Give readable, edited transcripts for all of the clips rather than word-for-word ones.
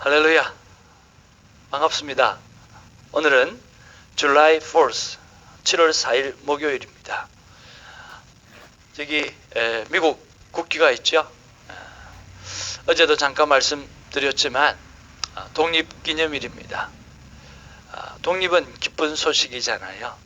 할렐루야, 반갑습니다. 오늘은 July 4th, 7월 4일 목요일입니다. 미국 국기가 있죠. 어제도 잠깐 말씀드렸지만 독립기념일입니다. 독립은 기쁜 소식이잖아요.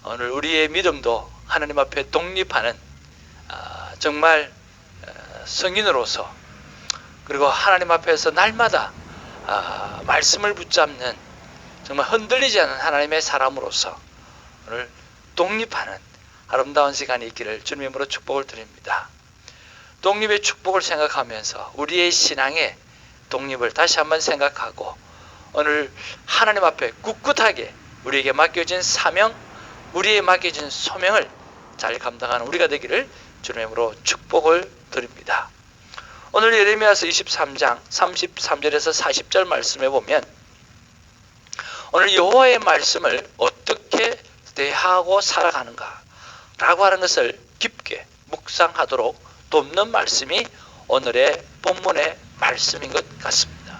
오늘 우리의 믿음도 하나님 앞에 독립하는 정말 성인으로서, 그리고 하나님 앞에서 날마다 말씀을 붙잡는 정말 흔들리지 않는 하나님의 사람으로서 오늘 독립하는 아름다운 시간이 있기를 주님의 이름으로 축복을 드립니다. 독립의 축복을 생각하면서 우리의 신앙의 독립을 다시 한번 생각하고, 오늘 하나님 앞에 꿋꿋하게 우리에게 맡겨진 사명, 우리에게 맡겨진 소명을 잘 감당하는 우리가 되기를 주님의 이름으로 축복을 드립니다. 오늘 예레미야서 23장 33절에서 40절 말씀에 보면 오늘 여호와의 말씀을 어떻게 대하고 살아가는가 라고 하는 것을 깊게 묵상하도록 돕는 말씀이 오늘의 본문의 말씀인 것 같습니다.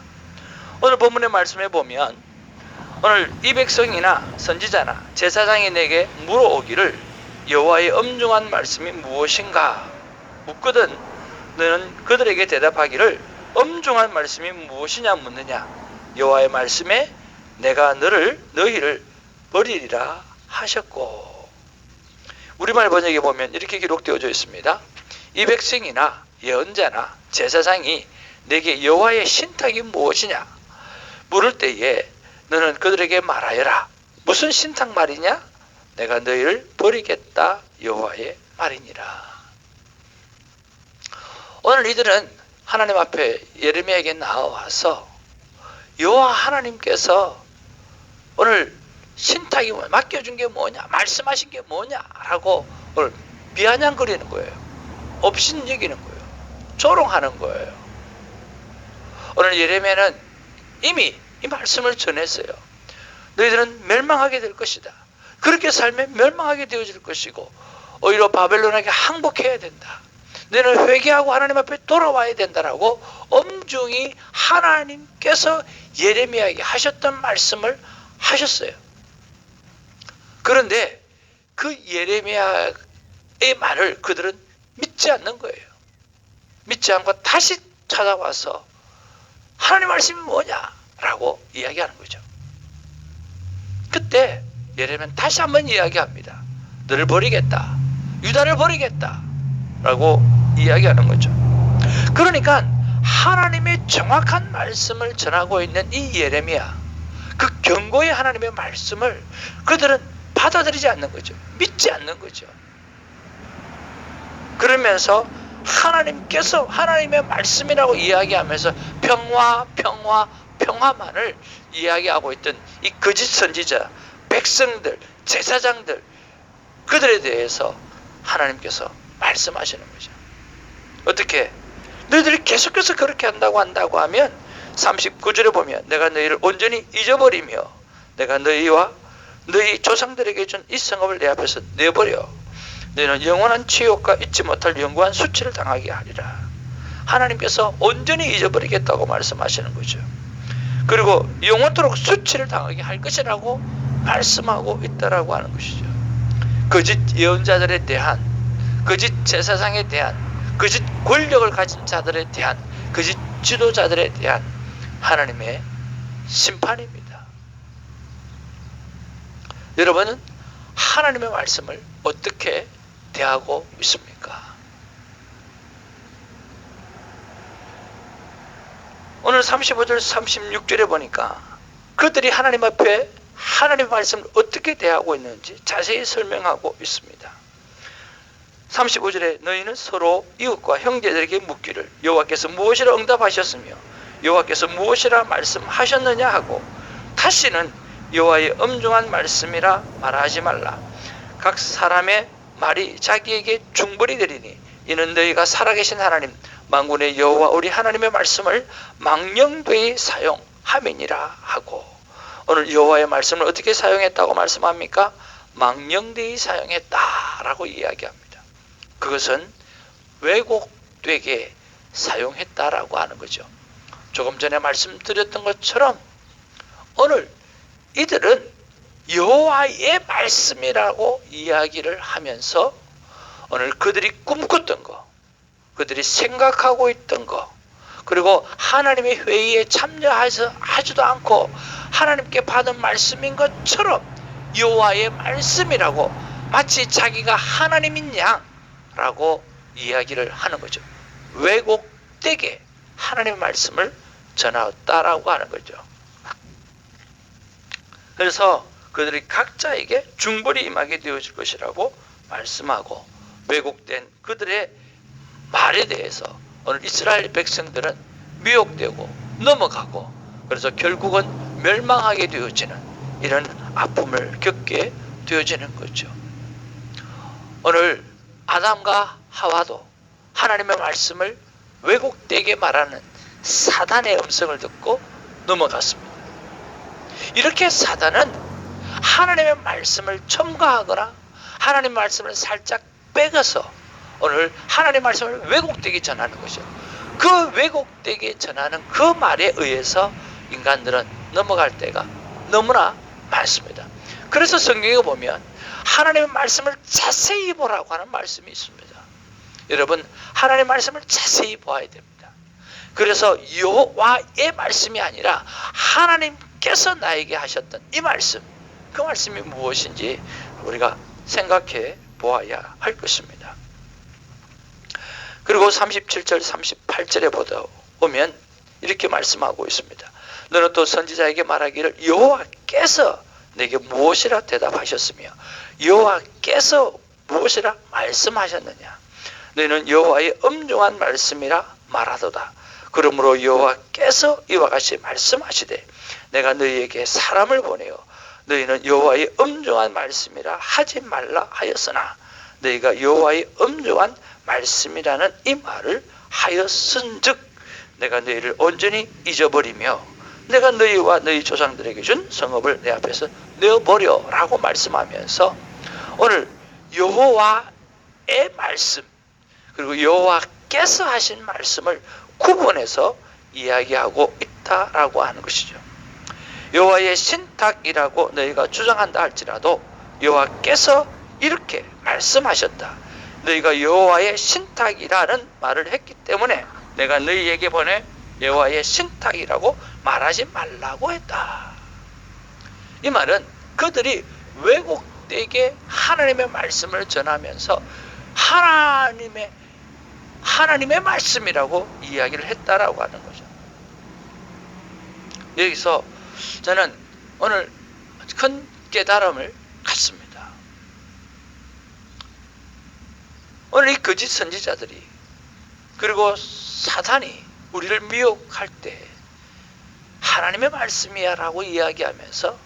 오늘 본문의 말씀에 보면 오늘 이 백성이나 선지자나 제사장이 내게 물어오기를 여호와의 엄중한 말씀이 무엇인가 묻거든 너는 그들에게 대답하기를 엄중한 말씀이 무엇이냐 묻느냐. 여호와의 말씀에 내가 너희를 버리리라 하셨고. 우리말 번역에 보면 이렇게 기록되어져 있습니다. 이 백성이나 예언자나 제사장이 내게 여호와의 신탁이 무엇이냐 물을 때에 너는 그들에게 말하여라. 무슨 신탁 말이냐? 내가 너희를 버리겠다 여호와의 말이니라. 오늘 이들은 하나님 앞에 예레미야에게 나와서 여호와 하나님께서 오늘 신탁이 뭐냐, 맡겨준 게 뭐냐, 말씀하신 게 뭐냐라고 오늘 비아냥거리는 거예요. 업신여기는 거예요. 조롱하는 거예요. 오늘 예레미야는 이미 이 말씀을 전했어요. 너희들은 멸망하게 될 것이다. 그렇게 살면 멸망하게 되어질 것이고 오히려 바벨론에게 항복해야 된다. 너는 회개하고 하나님 앞에 돌아와야 된다라고 엄중히 하나님께서 예레미야에게 하셨던 말씀을 하셨어요. 그런데 그 예레미야의 말을 그들은 믿지 않는 거예요. 믿지 않고 다시 찾아와서 하나님 말씀이 뭐냐라고 이야기하는 거죠. 그때 예레미야는 다시 한번 이야기합니다. 너를 버리겠다. 유다를 버리겠다. 라고 이야기하는 거죠. 그러니까 하나님의 정확한 말씀을 전하고 있는 이 예레미야, 그 경고의 하나님의 말씀을 그들은 받아들이지 않는 거죠. 믿지 않는 거죠. 그러면서 하나님께서 하나님의 말씀이라고 이야기하면서 평화만을 이야기하고 있던 이 거짓 선지자, 백성들, 제사장들, 그들에 대해서 하나님께서 말씀하시는 거죠. 어떻게? 너희들이 계속해서 그렇게 한다고 하면 39절에 보면 내가 너희를 온전히 잊어버리며 내가 너희와 너희 조상들에게 준 이 성읍을 내 앞에서 내버려 너희는 영원한 치욕과 잊지 못할 영구한 수치를 당하게 하리라. 하나님께서 온전히 잊어버리겠다고 말씀하시는 거죠. 그리고 영원토록 수치를 당하게 할 것이라고 말씀하고 있다라고 하는 것이죠. 거짓 예언자들에 대한, 거짓 제사장에 대한, 거짓 권력을 가진 자들에 대한, 거짓 지도자들에 대한 하나님의 심판입니다. 여러분은 하나님의 말씀을 어떻게 대하고 있습니까? 오늘 35절 36절에 보니까 그들이 하나님 앞에 하나님의 말씀을 어떻게 대하고 있는지 자세히 설명하고 있습니다. 35절에 너희는 서로 이웃과 형제들에게 묻기를 여호와께서 무엇이라 응답하셨으며 여호와께서 무엇이라 말씀하셨느냐 하고 다시는 여호와의 엄중한 말씀이라 말하지 말라. 각 사람의 말이 자기에게 중벌이 되리니 이는 너희가 살아계신 하나님 만군의 여호와 우리 하나님의 말씀을 망령되이 사용함이니라 하고, 오늘 여호와의 말씀을 어떻게 사용했다고 말씀합니까? 망령되이 사용했다라고 이야기합니다. 그것은 왜곡되게 사용했다라고 하는 거죠. 조금 전에 말씀드렸던 것처럼 오늘 이들은 여호와의 말씀이라고 이야기를 하면서 오늘 그들이 꿈꿨던 거, 그들이 생각하고 있던 거, 그리고 하나님의 회의에 참여하지도 않고 하나님께 받은 말씀인 것처럼 여호와의 말씀이라고 마치 자기가 하나님인 양라고 이야기를 하는 거죠. 왜곡되게 하나님의 말씀을 전하였다라고 하는 거죠. 그래서 그들이 각자에게 중벌이 임하게 되어질 것이라고 말씀하고, 왜곡된 그들의 말에 대해서 오늘 이스라엘 백성들은 미혹되고 넘어가고, 그래서 결국은 멸망하게 되어지는 이런 아픔을 겪게 되어지는 거죠. 오늘 아담과 하와도 하나님의 말씀을 왜곡되게 말하는 사단의 음성을 듣고 넘어갔습니다. 이렇게 사단은 하나님의 말씀을 첨가하거나 하나님의 말씀을 살짝 빼가서 오늘 하나님의 말씀을 왜곡되게 전하는 것이죠. 그 왜곡되게 전하는 그 말에 의해서 인간들은 넘어갈 때가 너무나 많습니다. 그래서 성경에 보면 하나님의 말씀을 자세히 보라고 하는 말씀이 있습니다. 여러분, 하나님의 말씀을 자세히 보아야 됩니다. 그래서 여호와의 말씀이 아니라 하나님께서 나에게 하셨던 이 말씀, 그 말씀이 무엇인지 우리가 생각해 보아야 할 것입니다. 그리고 37절 38절에 보면 이렇게 말씀하고 있습니다. 너는 또 선지자에게 말하기를 여호와께서 내게 무엇이라 대답하셨으며 여호와께서 무엇이라 말씀하셨느냐. 너희는 여호와의 엄중한 말씀이라 말하도다. 그러므로 여호와께서 이와 같이 말씀하시되 내가 너희에게 사람을 보내어 너희는 여호와의 엄중한 말씀이라 하지 말라 하였으나 너희가 여호와의 엄중한 말씀이라는 이 말을 하였은즉 내가 너희를 온전히 잊어버리며 내가 너희와 너희 조상들에게 준 성읍을 내 앞에서 내어버려 라고 말씀하면서 오늘 여호와의 말씀 그리고 여호와께서 하신 말씀을 구분해서 이야기하고 있다라고 하는 것이죠. 여호와의 신탁이라고 너희가 주장한다 할지라도 여호와께서 이렇게 말씀하셨다. 너희가 여호와의 신탁이라는 말을 했기 때문에 내가 너희에게 보내 여호와의 신탁이라고 말하지 말라고 했다. 이 말은 그들이 왜곡되게 하나님의 말씀을 전하면서 하나님의 말씀이라고 이야기를 했다라고 하는 거죠. 여기서 저는 오늘 큰 깨달음을 갖습니다. 오늘 이 거짓 선지자들이 그리고 사단이 우리를 미혹할 때 하나님의 말씀이야 라고 이야기하면서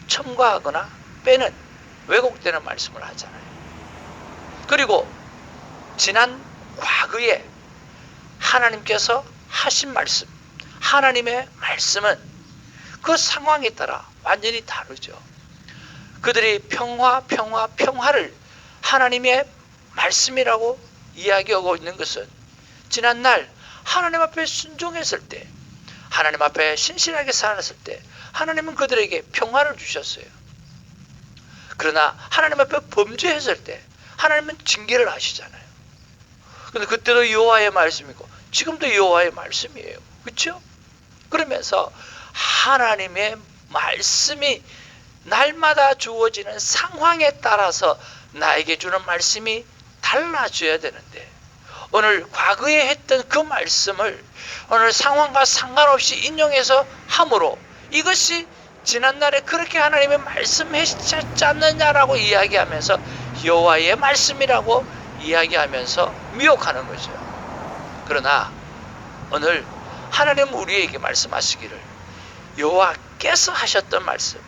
첨가하거나 빼는 왜곡되는 말씀을 하잖아요. 그리고 지난 과거에 하나님께서 하신 말씀, 하나님의 말씀은 그 상황에 따라 완전히 다르죠. 그들이 평화를 하나님의 말씀이라고 이야기하고 있는 것은 지난날 하나님 앞에 순종했을 때, 하나님 앞에 신실하게 살았을 때 하나님은 그들에게 평화를 주셨어요. 그러나 하나님 앞에 범죄했을 때 하나님은 징계를 하시잖아요. 근데 그때도 여호와의 말씀이고 지금도 여호와의 말씀이에요. 그렇죠? 그러면서 하나님의 말씀이 날마다 주어지는 상황에 따라서 나에게 주는 말씀이 달라져야 되는데 오늘 과거에 했던 그 말씀을 오늘 상황과 상관없이 인용해서 함으로 이것이 지난날에 그렇게 하나님의 말씀하셨지 않느냐라고 이야기하면서 여호와의 말씀이라고 이야기하면서 미혹하는 거죠. 그러나 오늘 하나님 우리에게 말씀하시기를 여호와께서 하셨던 말씀,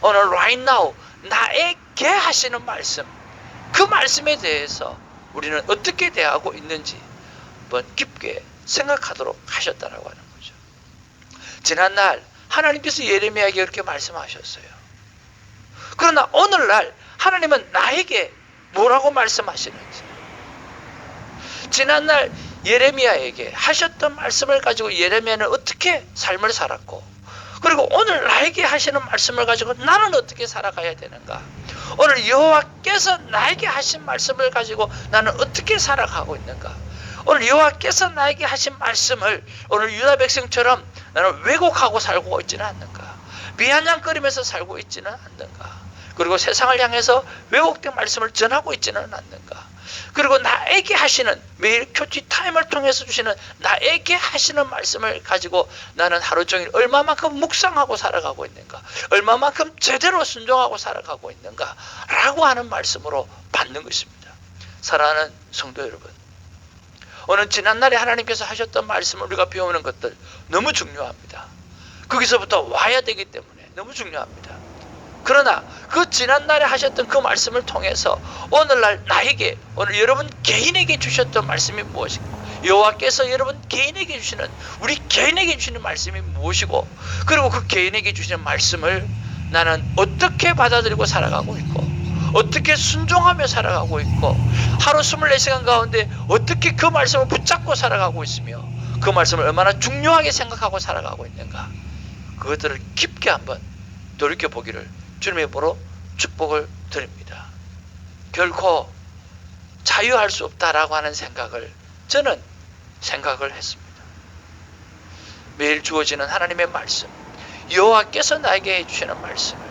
오늘 right now 나에게 하시는 말씀, 그 말씀에 대해서 우리는 어떻게 대하고 있는지 한번 깊게 생각하도록 하셨다라고 하는 거죠. 지난날 하나님께서 예레미야에게 이렇게 말씀하셨어요. 그러나 오늘날 하나님은 나에게 뭐라고 말씀하시는지, 지난날 예레미야에게 하셨던 말씀을 가지고 예레미야는 어떻게 삶을 살았고, 그리고 오늘 나에게 하시는 말씀을 가지고 나는 어떻게 살아가야 되는가, 오늘 여호와께서 나에게 하신 말씀을 가지고 나는 어떻게 살아가고 있는가, 오늘 여호와께서 나에게 하신 말씀을 오늘 유다 백성처럼 나는 왜곡하고 살고 있지는 않는가, 비아냥거리면서 살고 있지는 않는가, 그리고 세상을 향해서 왜곡된 말씀을 전하고 있지는 않는가, 그리고 나에게 하시는 매일 큐티 타임을 통해서 주시는 나에게 하시는 말씀을 가지고 나는 하루 종일 얼마만큼 묵상하고 살아가고 있는가, 얼마만큼 제대로 순종하고 살아가고 있는가 라고 하는 말씀으로 받는 것입니다. 사랑하는 성도 여러분, 오늘 지난날에 하나님께서 하셨던 말씀을 우리가 배우는 것들 너무 중요합니다. 거기서부터 와야 되기 때문에 너무 중요합니다. 그러나 그 지난날에 하셨던 그 말씀을 통해서 오늘날 나에게, 오늘 여러분 개인에게 주셨던 말씀이 무엇인가, 여호와께서 여러분 개인에게 주시는, 우리 개인에게 주시는 말씀이 무엇이고, 그리고 그 개인에게 주시는 말씀을 나는 어떻게 받아들이고 살아가고 있고, 어떻게 순종하며 살아가고 있고, 하루 24시간 가운데 어떻게 그 말씀을 붙잡고 살아가고 있으며 그 말씀을 얼마나 중요하게 생각하고 살아가고 있는가, 그것들을 깊게 한번 돌이켜보기를 주님의 이름으로 축복을 드립니다. 결코 자유할 수 없다라고 하는 생각을 저는 생각을 했습니다. 매일 주어지는 하나님의 말씀, 여호와께서 나에게 해주시는 말씀을,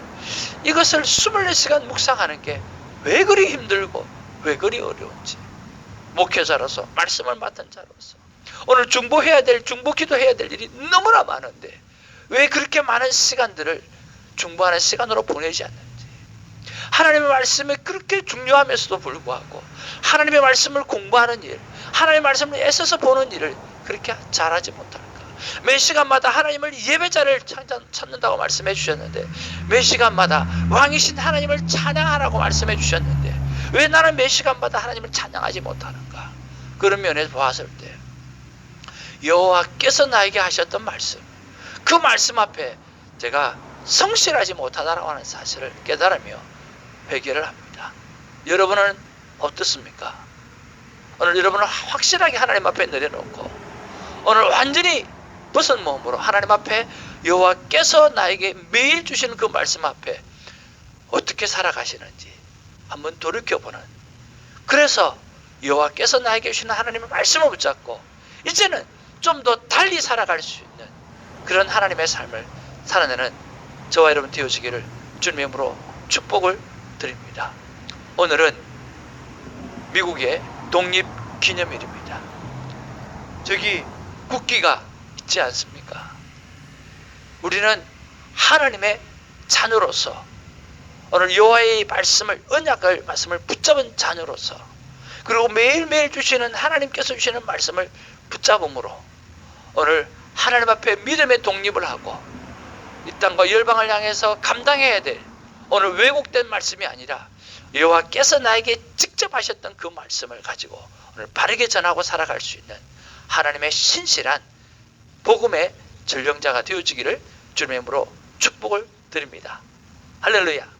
이것을 24시간 묵상하는 게 왜 그리 힘들고 왜 그리 어려운지, 목회자로서, 말씀을 맡은 자로서 오늘 중보해야 될, 중보 기도해야 될 일이 너무나 많은데 왜 그렇게 많은 시간들을 중보하는 시간으로 보내지 않는지, 하나님의 말씀이 그렇게 중요하면서도 불구하고 하나님의 말씀을 공부하는 일, 하나님의 말씀을 애써서 보는 일을 그렇게 잘하지 못할까, 매 시간마다 하나님을 예배자를 찾는다고 말씀해 주셨는데 매 시간마다 왕이신 하나님을 찬양하라고 말씀해 주셨는데 왜 나는 매 시간마다 하나님을 찬양하지 못하는가. 그런 면에서 보았을 때 여호와께서 나에게 하셨던 말씀, 그 말씀 앞에 제가 성실하지 못하다라고 하는 사실을 깨달으며 회개를 합니다. 여러분은 어떻습니까? 오늘 여러분은 확실하게 하나님 앞에 내려놓고 오늘 완전히 벗은 몸으로 하나님 앞에 여호와께서 나에게 매일 주시는 그 말씀 앞에 어떻게 살아가시는지 한번 돌이켜보는, 그래서 여호와께서 나에게 주시는 하나님의 말씀을 붙잡고 이제는 좀 더 달리 살아갈 수 있는 그런 하나님의 삶을 살아내는 저와 여러분 되어지기를 주님의 이름으로 축복을 드립니다. 오늘은 미국의 독립기념일입니다. 저기 국기가 있지 않습니까? 우리는 하나님의 자녀로서, 오늘 여호와의 말씀을, 언약을, 말씀을 붙잡은 자녀로서, 그리고 매일매일 주시는 하나님께서 주시는 말씀을 붙잡음으로 오늘 하나님 앞에 믿음의 독립을 하고 이 땅과 열방을 향해서 감당해야 될 오늘 왜곡된 말씀이 아니라 여호와께서 나에게 직접 하셨던 그 말씀을 가지고 오늘 바르게 전하고 살아갈 수 있는 하나님의 신실한 복음의 전령자가 되어지기를 주님의 이름으로 축복을 드립니다. 할렐루야.